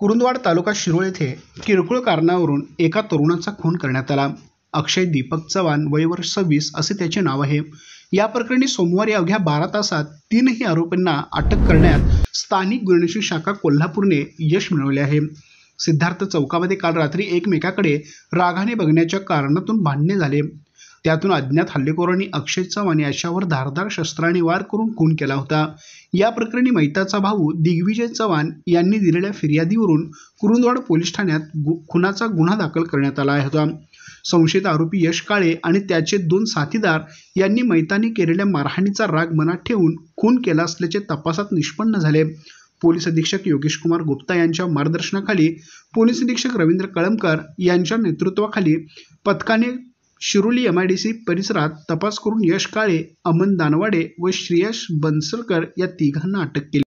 कुरुंदवाड तालुका शिरोळ येथे किरकोळ कारणावरून एका तरुणाचा खून करण्यात आला। अक्षय दीपक चव्हाण, वय वर्ष 26 असे त्याचे नाव आहे। या प्रकरणी सोमवारी अवघ्या 12 तासात तीनही आरोपींना अटक करण्यात स्थानिक गुन्हे अन्वेषण शाखा कोल्हापूरने यश मिळवले आहे। सिद्धार्थ चौकामध्ये काल रात्री एकमेकाकडे रागाने बघण्याच्या कारणातून भांडणे झाले। त्यातून अज्ञात हल्लेखोरांनी अक्षय चव्हाण याच्यावर धारदार शस्त्राने वार करून खून केला होता। या प्रकरणी मैताचा भाऊ दिग्विजय चव्हाण यांनी दिलेल्या फिर्यादीवरून कुरुंदवाड पोलीस ठाण्यात खुनाचा गुन्हा दाखल करण्यात आला होता। संशयित आरोपी यश काळे आणि त्याचे 2 साथीदार यांनी मैताने केलेल्या मारहाणीचा राग मनात ठेवून खून केला असल्याचे तपासात निष्पन्न झाले। पोलीस अधीक्षक योगेश कुमार गुप्ता यांच्या मार्गदर्शनाखाली पोलीस निरीक्षक रवींद्र कळमकर यांच्या नेतृत्वाखाली पथकाने शिरोली MIDC परिसरात तपास करून यश काळे, अमन दानवाडे व श्रेयश बनसरकर या तिघांना अटक केली।